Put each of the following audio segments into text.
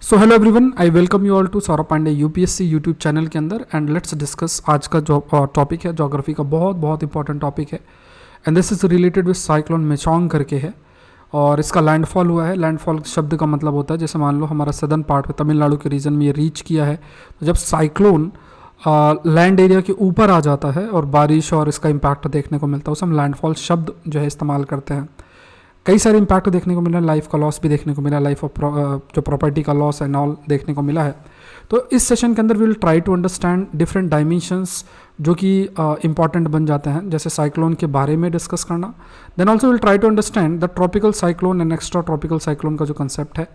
So hello everyone, I welcome you all to Saurabh Pandey UPSC YouTube channel के अंदर। And let's discuss आज का जो टॉपिक है ज्योग्राफी का बहुत इंपॉर्टेंट टॉपिक है। And this is related with cyclone Michaung करके है और इसका लैंडफॉल हुआ है। लैंडफॉल शब्द का मतलब होता है जैसे मान लो हमारा सदर्न पार्ट में तमिलनाडु के रीजन में ये रीच किया है, तो जब साइक्लोन लैंड एरिया के ऊपर आ जाता है और बारिश और इसका इम्पैक्ट देखने को मिलता है, उसे हम लैंडफॉल शब्द जो है इस्तेमाल करते हैं। कई सारे इम्पैक्ट देखने को मिला, लाइफ का लॉस भी देखने को मिला, लाइफ ऑफ जो प्रॉपर्टी का लॉस एंड ऑल देखने को मिला है। तो इस सेशन के अंदर we will try to understand different dimensions जो कि इंपॉर्टेंट बन जाते हैं, जैसे साइक्लोन के बारे में डिस्कस करना। Then also will try to understand the tropical cyclone and extra tropical cyclone का जो कंसेप्ट है,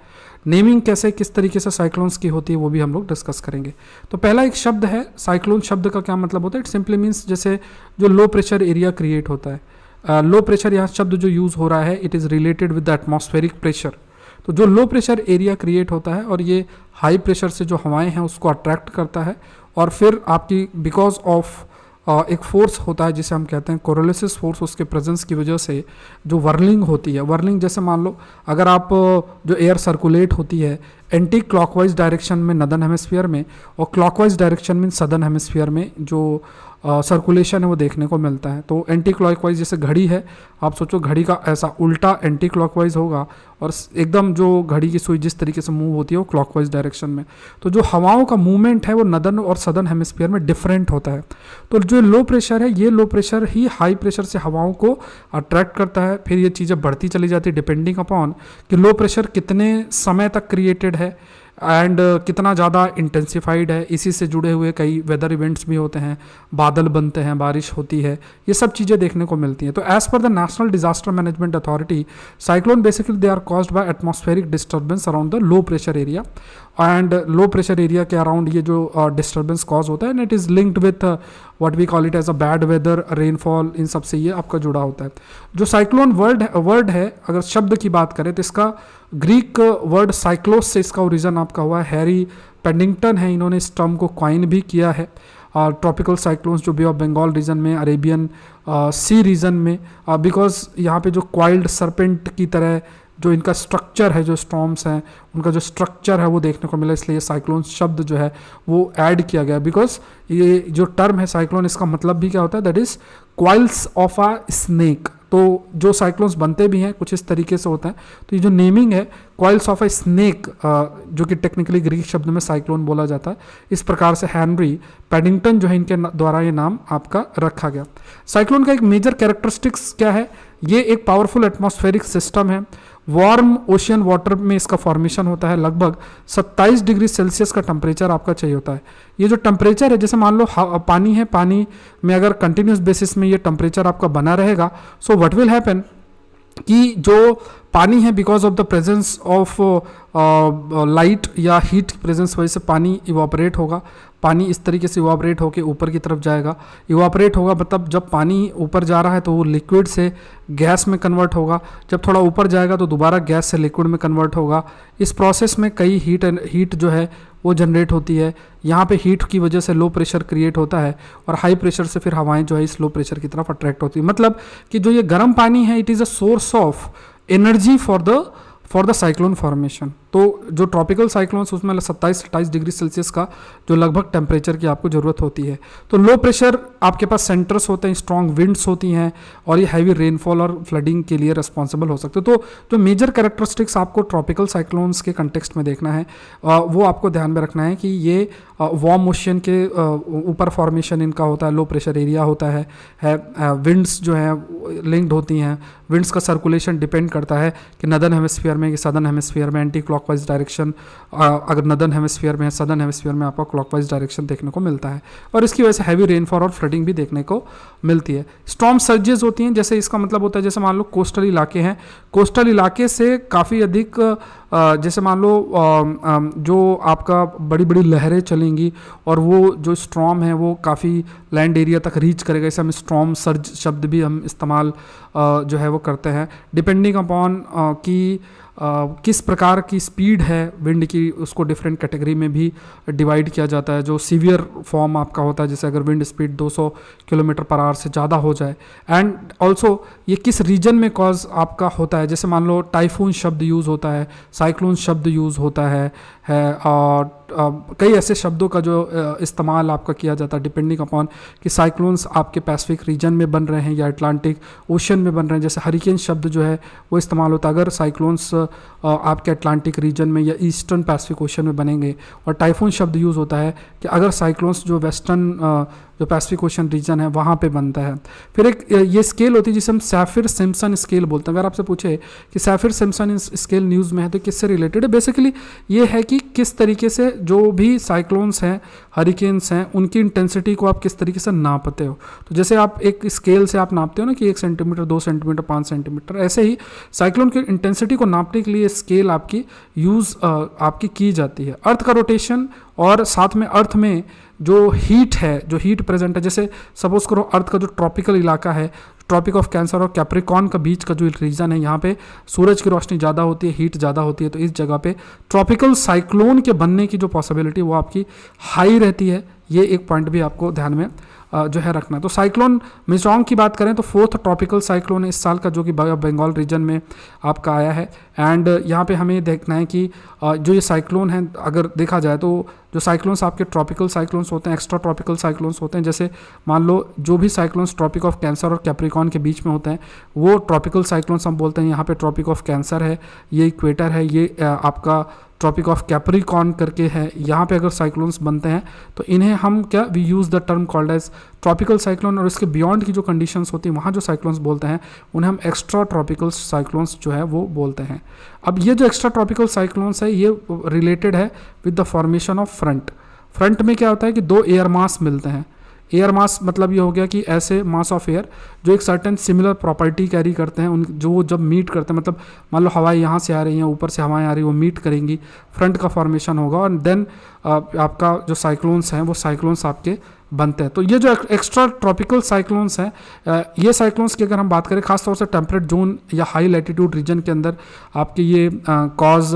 नेमिंग कैसे किस तरीके से साइक्लोन्स की होती है वो भी हम लोग डिस्कस करेंगे। तो पहला एक शब्द है साइक्लोन, शब्द का क्या मतलब होता है? इट सिंपली मीन्स जैसे जो लो प्रेशर एरिया क्रिएट होता है। लो प्रेशर यहाँ शब्द जो यूज़ हो रहा है it is related with the atmospheric pressure. तो जो लो प्रेशर एरिया क्रिएट होता है और ये हाई प्रेशर से जो हवाएं हैं उसको अट्रैक्ट करता है और फिर आपकी बिकॉज ऑफ एक फोर्स होता है जिसे हम कहते हैं कोरोलिसिस फोर्स, उसके प्रेजेंस की वजह से जो वर्लिंग होती है, वर्लिंग जैसे मान लो अगर आप जो एयर सर्कुलेट होती है एंटी क्लॉकवाइज डायरेक्शन में नदर्न हेमिस्फीयर में और क्लॉकवाइज डायरेक्शन में सदर्न हेमिस्फीयर में जो सर्कुलेशन है वो देखने को मिलता है। तो एंटी क्लॉकवाइज जैसे घड़ी है, आप सोचो घड़ी का ऐसा उल्टा एंटी क्लॉकवाइज होगा और एकदम जो घड़ी की सुई जिस तरीके से मूव होती है वो क्लॉकवाइज डायरेक्शन में। तो जो हवाओं का मूवमेंट है वो नदर्न और सदर्न हेमिस्फीयर में डिफरेंट होता है। तो जो लो प्रेशर है, ये लो प्रेशर ही हाई प्रेशर से हवाओं को अट्रैक्ट करता है। फिर ये चीज़ें बढ़ती चली जाती है डिपेंडिंग अपॉन कि लो प्रेशर कितने समय तक क्रिएटेड है एंड कितना ज़्यादा इंटेंसिफाइड है। इसी से जुड़े हुए कई वेदर इवेंट्स भी होते हैं, बादल बनते हैं, बारिश होती है, ये सब चीज़ें देखने को मिलती हैं। तो as per the national disaster management authority, cyclone basically they are caused by atmospheric disturbance around the low pressure area. And low pressure area के अराउंड ये जो डिस्टर्बेंस कॉज होता है and it is linked with what we call it as a bad weather, rainfall, इन सब से ये आपका जुड़ा होता है। जो साइक्लोन वर्ड है अगर शब्द की बात करें तो इसका ग्रीक वर्ड साइक्लोस से इसका ओरिजिन आपका हुआ है। हैरी पेडिंगटन है, इन्होंने इस टर्म को कॉइन भी किया है। ट्रॉपिकल साइक्लोन्स जो बे ऑफ बंगाल रीजन में, अरेबियन सी रीजन में, बिकॉज यहाँ पे जो क्वाइल्ड सरपेंट की तरह जो इनका स्ट्रक्चर है, जो स्टॉर्म्स हैं उनका जो स्ट्रक्चर है वो देखने को मिला, इसलिए साइक्लोन शब्द जो है वो ऐड किया गया। बिकॉज ये जो टर्म है साइक्लोन, इसका मतलब भी क्या होता है? That is coils of a snake. तो जो साइक्लोन्स बनते भी हैं कुछ इस तरीके से होता है। तो ये जो नेमिंग है क्वाइल्स ऑफ अ स्नेक, जो कि टेक्निकली ग्रीक शब्द में साइक्लोन बोला जाता है, इस प्रकार से हैनरी पेडिंगटन जो है इनके द्वारा ये नाम आपका रखा गया। साइक्लोन का एक मेजर कैरेक्टरिस्टिक्स क्या है? ये एक पावरफुल एटमॉस्फेरिक सिस्टम है। वार्म ओशियन वाटर में इसका फॉर्मेशन होता है। लगभग 27 डिग्री सेल्सियस का टेम्परेचर आपका चाहिए होता है। ये जो टेम्परेचर है, जैसे मान लो पानी है, पानी में अगर कंटिन्यूस बेसिस में ये टेम्परेचर आपका बना रहेगा, सो व्हाट विल हैपन कि जो पानी है because of the presence of light या हीट प्रेजेंस वजह से पानी इवापोरेट होगा। पानी इस तरीके से इवापोरेट होकर ऊपर की तरफ जाएगा। इवापोरेट होगा मतलब जब पानी ऊपर जा रहा है तो वो लिक्विड से गैस में कन्वर्ट होगा, जब थोड़ा ऊपर जाएगा तो दोबारा गैस से लिक्विड में कन्वर्ट होगा। इस प्रोसेस में कई हीट जो है वो जनरेट होती है। यहाँ पे हीट की वजह से लो प्रेशर क्रिएट होता है और हाई प्रेशर से फिर हवाएं जो है इस लो प्रेशर की तरफ अट्रैक्ट होती है। मतलब कि जो ये गर्म पानी है it is a source of energy for the cyclone formation. तो जो ट्रॉपिकल साइक्लोन्स उसमें 27-28 डिग्री सेल्सियस का जो लगभग टेम्परेचर की आपको ज़रूरत होती है। तो लो प्रेशर आपके पास सेंटर्स होते हैं, स्ट्रॉन्ग विंड्स होती हैं और ये हैवी रेनफॉल और फ्लडिंग के लिए रिस्पॉन्सिबल हो सकते हैं। तो जो मेजर कैरेक्टरिस्टिक्स आपको ट्रॉपिकल साइक्लोन्स के कंटेक्स्ट में देखना है वो आपको ध्यान में रखना है कि ये वार्म ओशियन के ऊपर फॉर्मेशन इनका होता है, लो प्रेशर एरिया होता है विंड्स जो हैं लिंक्ड होती हैं। विंड्स का सर्कुलेशन डिपेंड करता है कि नदर्न हेमिस्फीयर में कि सदर्न हेमिस्फीयर में एंटी क्लॉकवाइज डायरेक्शन, अगर नदर्न हेमिस्फीयर में है, सदर्न हेमिस्फीयर में आपको क्लॉकवाइज डायरेक्शन देखने को मिलता है और इसकी वजह से हैवी रेनफॉल और फ्लडिंग भी देखने को मिलती है। स्टॉर्म सर्जेस होती हैं, जैसे इसका मतलब होता है जैसे मान लो कोस्टल इलाके हैं, कोस्टल इलाके से काफ़ी अधिक जैसे मान लो जो आपका बड़ी बड़ी लहरें चलेंगी और वो जो स्ट्रॉम है वो काफ़ी लैंड एरिया तक रीच करेगा। इसे हम स्ट्रॉम सर्ज शब्द भी हम इस्तेमाल जो है वो करते हैं डिपेंडिंग अपॉन कि किस प्रकार की स्पीड है विंड की, उसको डिफरेंट कैटेगरी में भी डिवाइड किया जाता है। जो सीवियर फॉर्म आपका होता है, जैसे अगर wind speed 200 kilometre per hour से ज़्यादा हो जाए, एंड ऑल्सो ये किस रीजन में कॉज आपका होता है। जैसे मान लो टाइफून शब्द यूज़ होता है, साइक्लोन शब्द यूज़ होता है और कई ऐसे शब्दों का जो इस्तेमाल आपका किया जाता है डिपेंडिंग अपॉन कि साइक्लोन्स आपके पैसिफिक रीजन में बन रहे हैं या अटलांटिक ओशन में बन रहे हैं। जैसे हरिकेन शब्द जो है वो इस्तेमाल होता है अगर साइक्लोन्स आपके अटलांटिक रीजन में या ईस्टर्न पैसिफिक ओशन में बनेंगे, और टाइफून शब्द यूज़ होता है कि अगर साइक्लोन्स जो वेस्टर्न जो पैसिफिक ओशन रीजन है वहाँ पे बनता है। फिर एक ये स्केल होती है जिसे हम सैफिर सिम्पसन स्केल बोलते हैं। अगर आपसे पूछे कि सैफिर सिम्पसन स्केल न्यूज़ में है तो किससे रिलेटेड है, बेसिकली ये है कि किस तरीके से जो भी साइक्लोन्स हैं, हरिकेन्स हैं, उनकी इंटेंसिटी को आप किस तरीके से नापते हो। तो जैसे आप एक स्केल से आप नापते हो ना कि 1 सेंटीमीटर, 2 सेंटीमीटर, 5 सेंटीमीटर, ऐसे ही साइक्लोन की इंटेंसिटी को नापने के लिए स्केल आपकी यूज़ आपकी की जाती है। अर्थ का रोटेशन और साथ में अर्थ में जो हीट है, जो हीट प्रेजेंट है, जैसे सपोज करो अर्थ का जो ट्रॉपिकल इलाका है, ट्रॉपिक ऑफ कैंसर और कैप्रिकॉर्न का बीच का जो रीजन है, यहाँ पे सूरज की रोशनी ज़्यादा होती है, हीट ज़्यादा होती है, तो इस जगह पे ट्रॉपिकल साइक्लोन के बनने की जो पॉसिबिलिटी वो आपकी हाई रहती है। ये एक पॉइंट भी आपको ध्यान में जो है रखना है। तो साइक्लोन मिचोंग की बात करें तो 4th ट्रॉपिकल साइक्लोन है इस साल का, जो कि बंगाल रीजन में आपका आया है। एंड यहाँ पे हमें देखना है कि जो ये साइक्लोन है, अगर देखा जाए तो जो साइक्लोन्स आपके ट्रॉपिकल साइक्लोन्स होते हैं, एक्स्ट्रा ट्रॉपिकल साइक्लोन्स होते हैं। जैसे मान लो जो भी साइक्लोन्स ट्रॉपिक ऑफ कैंसर और कैप्रिकॉर्न के बीच में होते हैं वो ट्रॉपिकल साइक्लोन्स हम बोलते हैं। यहाँ पे ट्रॉपिक ऑफ कैंसर है, ये इक्वेटर है, ये आपका ट्रॉपिक ऑफ कैप्रिकॉर्न करके है। यहाँ पे अगर साइक्लोन्स बनते हैं तो इन्हें हम क्या, we use the term called as tropical cyclone. और इसके बियॉन्ड की जो कंडीशंस होती हैं वहाँ जो साइक्लोन्स बोलते हैं उन्हें हम एक्स्ट्रा ट्रॉपिकल साइक्लोन्स जो है वो बोलते हैं। अब ये जो एक्स्ट्रा ट्रॉपिकल साइक्लोन्स है ये रिलेटेड है with the formation of front. Front में क्या होता है कि 2 एयर मास मिलते हैं। एयर मास मतलब ये हो गया कि ऐसे मास ऑफ एयर जो एक सर्टेन सिमिलर प्रॉपर्टी कैरी करते हैं, उन जो जब मीट करते हैं, मतलब मान लो हवाएं यहाँ से आ रही हैं, ऊपर से हवाएं आ रही हैं, वो मीट करेंगी, फ्रंट का फॉर्मेशन होगा और देन आपका जो साइक्लोन्स हैं वो साइक्लोन्स आपके बनते हैं। तो ये जो एक्स्ट्रा ट्रॉपिकल साइक्लोन्स हैं, ये साइक्लोन्स की अगर हम बात करें खासतौर से टेम्परेट जोन या हाई लैटिट्यूड रीजन के अंदर आपके ये कॉज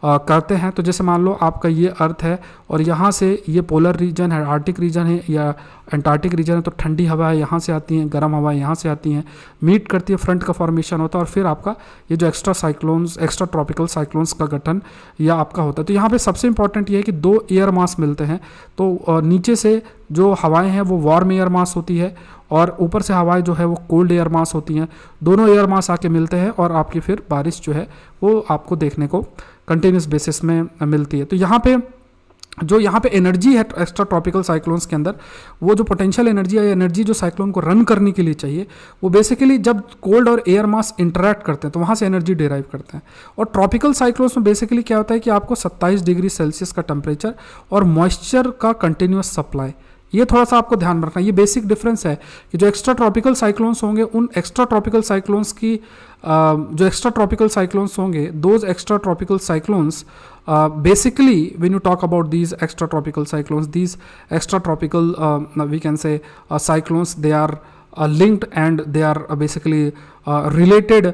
करते हैं। तो जैसे मान लो आपका ये अर्थ है और यहाँ से ये पोलर रीजन है, आर्टिक रीजन है या एंटार्टिक रीजन है, तो ठंडी हवाएं यहाँ से आती हैं, गर्म हवाएं यहाँ से आती हैं, मीट करती है, फ्रंट का फॉर्मेशन होता है और फिर आपका ये जो extra cyclones, extra tropical cyclones का गठन या आपका होता है। तो यहाँ पे सबसे इंपॉर्टेंट ये है कि 2 एयर मास मिलते हैं। तो नीचे से जो हवाएं हैं वो वार्म एयर मास होती है और ऊपर से हवाएं जो है वो कोल्ड एयर मास होती हैं। दोनों एयर मास आके मिलते हैं और आपकी फिर बारिश जो है वो आपको देखने को कंटिन्यूस बेसिस में मिलती है। तो यहाँ पे एनर्जी है एक्स्ट्रा ट्रॉपिकल साइक्लोन्स के अंदर, वो जो पोटेंशियल एनर्जी है, एनर्जी जो साइक्लोन को रन करने के लिए चाहिए, वो बेसिकली जब कोल्ड और एयर मास इंटरैक्ट करते हैं तो वहाँ से एनर्जी डिराइव करते हैं। और ट्रॉपिकल साइक्लोन्स में बेसिकली क्या होता है कि आपको 27 डिग्री सेल्सियस का टेम्परेचर और मॉइस्चर का कंटिन्यूस सप्लाई, ये थोड़ा सा आपको ध्यान रखना। ये बेसिक डिफरेंस है कि जो एक्स्ट्रा ट्रॉपिकल साइक्लोन्स होंगे उन एक्स्ट्रा ट्रॉपिकल साइक्लोन्स की जो एक्स्ट्रा ट्रॉपिकल साइक्लोन्स होंगे, those extra tropical cyclones basically when you talk about these extra tropical cyclones, these extra tropical we can say cyclones, they are linked and they are basically related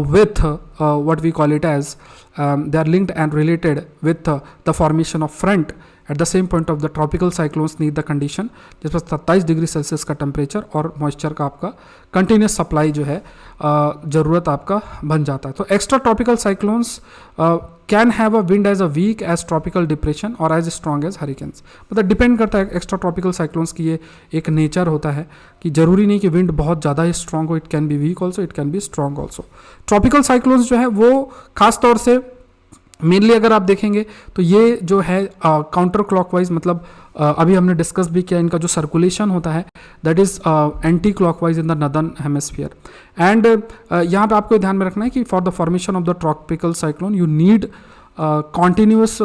with what we call it as they are linked and related with the formation of front at the same point of the tropical cyclones need the condition जिस पर 27 degree Celsius का temperature और moisture का आपका continuous supply जो है ज़रूरत आपका बन जाता है। तो extra tropical cyclones can have a wind as a weak as tropical depression और एज स्ट्रॉन्ग एज हरिकेन्स। मतलब डिपेंड करता है एक्स्ट्रा ट्रॉपिकल साइक्लोन्स की, ये एक नेचर होता है कि जरूरी नहीं कि विंड बहुत ज़्यादा ही स्ट्रॉन्ग हो, it can be weak also, it can be strong also. Tropical cyclones जो है वो खास तौर से मेनली अगर आप देखेंगे तो ये जो है काउंटर क्लॉकवाइज, मतलब अभी हमने डिस्कस भी किया, इनका जो सर्कुलेशन होता है that is anti clockwise in the northern hemisphere. And यहाँ पे आपको ध्यान में रखना है कि for the formation of the tropical cyclone you need continuous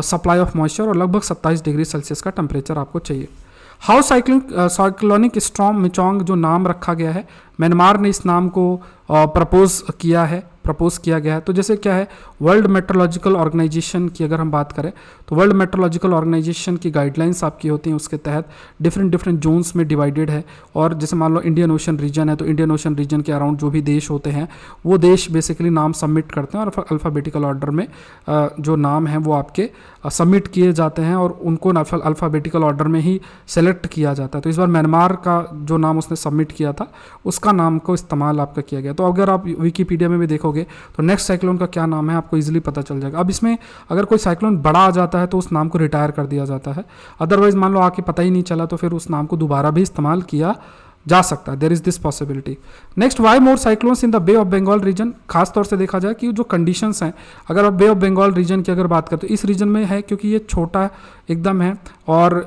supply of moisture और लगभग 27 डिग्री सेल्सियस का टेम्परेचर आपको चाहिए। हाउ साइक्लोनिक स्टॉर्म मिचोंग जो नाम रखा गया है, म्यांमार ने इस नाम को प्रपोज किया है प्रपोज किया गया है। तो जैसे क्या है, वर्ल्ड मेट्रोलॉजिकल ऑर्गेनाइजेशन की अगर हम बात करें तो वर्ल्ड मेट्रोलॉजिकल ऑर्गेनाइजेशन की गाइडलाइंस आपकी होती हैं, उसके तहत डिफरेंट डिफरेंट जोन्स में डिवाइडेड है। और जैसे मान लो इंडियन ओशन रीजन है, तो इंडियन ओशन रीजन के अराउंड जो भी देश होते हैं वो देश बेसिकली नाम सबमिट करते हैं और अल्फ़ाबेटिकल ऑर्डर में जो नाम है वो आपके सबमिट किए जाते हैं और उनको अल्फ़ाबेटिकल ऑर्डर में ही सेलेक्ट किया जाता है। तो इस बार म्यांमार का जो नाम उसने सबमिट किया था उसका नाम को इस्तेमाल आपका किया गया। तो अगर आप विकीपीडिया में भी देखोगे तो नेक्स्ट साइक्लोन का क्या नाम है आपको इजीली पता चल जाएगा। अब इसमें अगर कोई साइक्लोन बड़ा आ जाता है तो उस नाम को रिटायर कर दिया जाता है, अदरवाइज मान लो आके पता ही नहीं चला तो फिर उस नाम को दोबारा भी इस्तेमाल किया जा सकता है। There is this possibility. Next, why more cyclones in the Bay of Bengal region. खास तौर से देखा जाए कि जो कंडीशंस हैं, अगर आप बे ऑफ बंगाल रीजन की अगर बात करें तो इस रीजन में है क्योंकि ये छोटा एकदम है और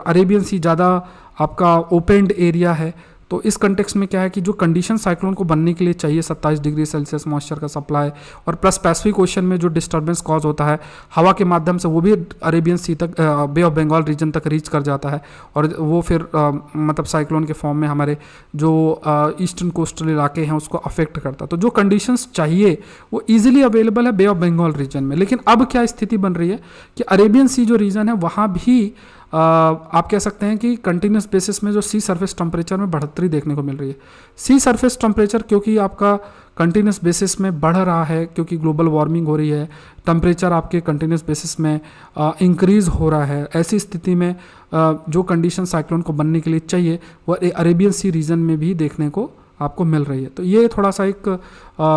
अरेबियन सी ज़्यादा आपका ओपनड एरिया है। तो इस कंटेक्स्ट में क्या है कि जो कंडीशन साइक्लोन को बनने के लिए चाहिए 27 डिग्री सेल्सियस मॉइस्चर का सप्लाई और प्लस पैसिफिक ओशन में जो डिस्टर्बेंस कॉज होता है हवा के माध्यम से, वो भी अरेबियन सी तक बे ऑफ बंगाल रीजन तक रीच कर जाता है और वो फिर मतलब साइक्लोन के फॉर्म में हमारे जो ईस्टर्न कोस्टल इलाके हैं उसको अफेक्ट करता है। तो जो कंडीशंस चाहिए वो ईजिली अवेलेबल है बे ऑफ बंगाल रीजन में। लेकिन अब क्या स्थिति बन रही है कि अरेबियन सी जो रीजन है वहाँ भी आप कह सकते हैं कि कंटिन्यूस बेसिस में जो सी सरफेस टेम्परेचर में बढ़ोतरी देखने को मिल रही है। सी सरफेस टेम्परेचर क्योंकि आपका कंटिन्यूस बेसिस में बढ़ रहा है क्योंकि ग्लोबल वार्मिंग हो रही है, टेम्परेचर आपके कंटिन्यूस बेसिस में इंक्रीज़ हो रहा है। ऐसी स्थिति में जो कंडीशन साइक्लोन को बनने के लिए चाहिए वो अरेबियन सी रीजन में भी देखने को आपको मिल रही है। तो ये थोड़ा सा एक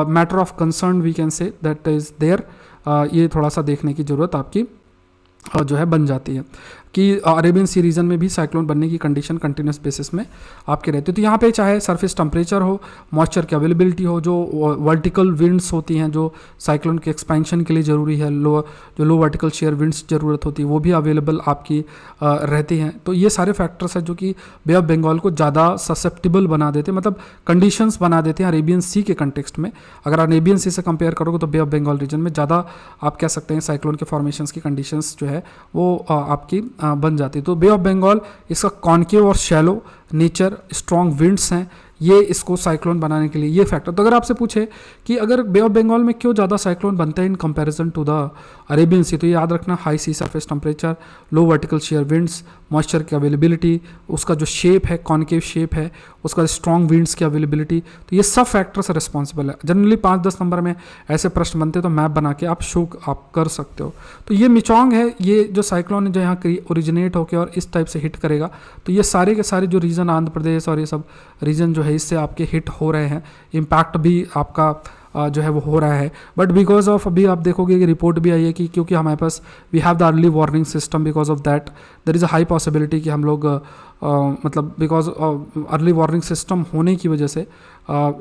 matter of concern we can say that is there. ये थोड़ा सा देखने की ज़रूरत आपकी जो है बन जाती है कि अरेबियन सी रीजन में भी साइक्लोन बनने की कंडीशन कंटिन्यूस बेसिस में आपके रहती है। तो यहाँ पे चाहे सरफेस टेम्परेचर हो, मॉइस्चर की अवेलेबिलिटी हो, जो वर्टिकल विंड्स होती हैं जो साइक्लोन के एक्सपेंशन के लिए ज़रूरी है, जो लो वर्टिकल शेयर विंड्स ज़रूरत होती है वो भी अवेलेबल आपकी रहती हैं। तो ये सारे फैक्टर्स हैं जो कि बे ऑफ बंगाल को ज़्यादा ससेप्टिबल बना देते हैं, मतलब कंडीशंस बना देते हैं अरेबियन सी के कंटेक्स्ट में। अगर अरेबियन सी से कंपेयर करोगे तो बे ऑफ बंगाल रीजन में ज़्यादा आप कह सकते हैं साइक्लोन के फॉर्मेशंस की कंडीशंस जो है वो आपकी बन जाती है। तो बे ऑफ बंगाल इसका कॉन्केव और शैलो नेचर, स्ट्रॉन्ग विंड्स हैं, ये इसको साइक्लोन बनाने के लिए ये फैक्टर। तो अगर आपसे पूछे कि अगर बे ऑफ बंगाल में क्यों ज़्यादा साइक्लोन बनते हैं in comparison to the Arabian sea, तो याद रखना high sea surface temperature, low vertical shear winds, moisture की अवेलेबिलिटी, उसका जो शेप है कॉन्केव शेप है, उसका स्ट्रॉन्ग विंड्स की अवेलेबिलिटी, तो ये सब फैक्टर्स रिस्पॉन्सिबल है। जनरली 5-10 नंबर में ऐसे प्रश्न बनते तो मैप बना के आप शो आप कर सकते हो। तो ये मिचोंग है, ये जो साइक्लोन है जो यहाँ ओरिजिनेट होकर और इस टाइप से हिट करेगा, तो ये सारे के सारे जो रीजन आंध्र प्रदेश और ये सब रीजन जो है इससे आपके हिट हो रहे हैं, इम्पैक्ट भी आपका जो है वो हो रहा है। बट बिकॉज ऑफ अभी आप देखोगे कि रिपोर्ट भी आई है कि क्योंकि हमारे पास we have the early warning system, because of that there is a high possibility कि हम लोग मतलब बिकॉज अर्ली वार्निंग सिस्टम होने की वजह से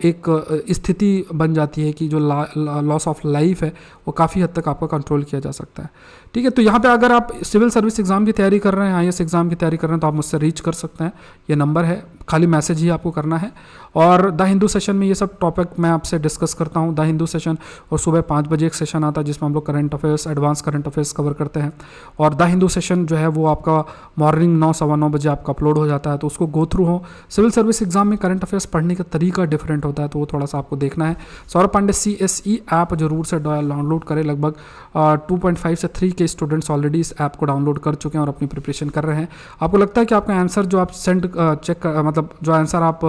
एक स्थिति बन जाती है कि जो लॉस ऑफ लाइफ है वो काफ़ी हद तक आपका कंट्रोल किया जा सकता है। ठीक है, तो यहाँ पे अगर आप सिविल सर्विस एग्ज़ाम की तैयारी कर रहे हैं, IAS एग्ज़ाम की तैयारी कर रहे हैं, तो आप मुझसे रीच कर सकते हैं। ये नंबर है, खाली मैसेज ही आपको करना है। और द हिंदू सेशन में ये सब टॉपिक मैं आपसे डिस्कस करता हूँ। द हिंदू सेशन और सुबह 5 बजे एक सेशन आता है जिसमें हम लोग current affairs, advance current affairs cover करते हैं। और द हिंदू सेशन जो है वो आपका मॉर्निंग 9, सवा 9 बजे आपका अपलोड हो जाता है, तो उसको गो थ्रू हो। सिविल सर्विस एग्जाम में करंट अफेयर्स पढ़ने का तरीका डिफरेंट होता है, तो वो थोड़ा सा आपको देखना है। सौरभ पांडे CSE ऐप जरूर से डाउनलोड करें। लगभग 2.5 से 3 के स्टूडेंट्स ऑलरेडी इस ऐप को डाउनलोड कर चुके हैं और अपनी प्रिपरेशन कर रहे हैं। आपको लगता है कि आपका आंसर जो आप चेक मतलब जो आंसर आप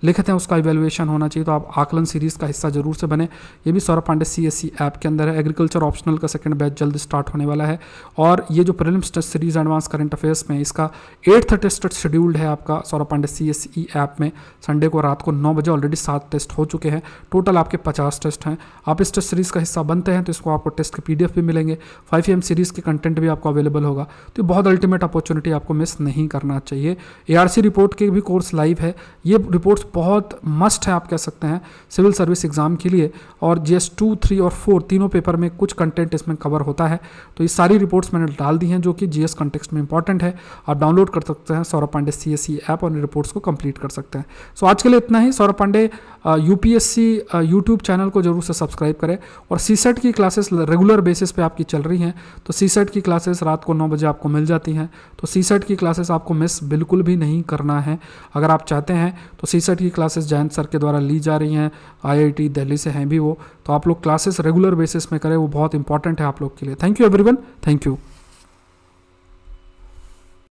लिखते हैं उसका इवैल्यूएशन होना चाहिए, तो आप आकलन सीरीज़ का हिस्सा जरूर से बने। ये भी सौरभ पांडे CSE ऐप के अंदर है। एग्रीकल्चर ऑप्शनल का सेकंड बैच जल्द स्टार्ट होने वाला है। और ये जो prelims test series advance current affairs में इसका 8th टेस्ट शेड्यूल्ड है आपका सौरभ पांडे CSE ऐप में। संडे को रात को 9 बजे ऑलरेडी 7 टेस्ट हो चुके हैं। टोटल आपके 50 टेस्ट हैं। आप इस टेस्ट सीरीज़ का हिस्सा बनते हैं तो इसको आपको टेस्ट के PDF भी मिलेंगे। 5am सीरीज़ के कंटेंट भी आपको अवेलेबल होगा। तो बहुत अल्टीमेट अपॉर्चुनिटी, आपको मिस नहीं करना चाहिए। ARC रिपोर्ट के भी कोर्स लाइव है। ये रिपोर्ट्स बहुत मस्ट है आप कह सकते हैं सिविल सर्विस एग्जाम के लिए। और GS 2, 3 और 4 तीनों पेपर में कुछ कंटेंट इसमें कवर होता है। तो ये सारी रिपोर्ट्स मैंने डाल दी हैं जो कि GS कंटेक्स्ट में इंपॉर्टेंट है। आप डाउनलोड कर सकते हैं सौरभ पांडे CSE ऐप और रिपोर्ट्स को कंप्लीट कर सकते हैं। सो आज के लिए इतना ही। Saurabh Pandey UPSC YouTube channel को जरूर से सब्सक्राइब करें। और सीसेट की क्लासेस रेगुलर बेसिस पे आपकी चल रही हैं, तो सीसेट की क्लासेस रात को 9 बजे आपको मिल जाती हैं। तो सीसेट की क्लासेस आपको मिस बिल्कुल भी नहीं करना है। अगर आप चाहते हैं तो सीसेट की क्लासेस जयंत सर के द्वारा ली जा रही हैं, IIT दिल्ली से हैं भी वो, तो आप लोग क्लासेस रेगुलर बेसिस में करें, वो बहुत इंपॉर्टेंट है आप लोग के लिए। Thank you everyone, thank you.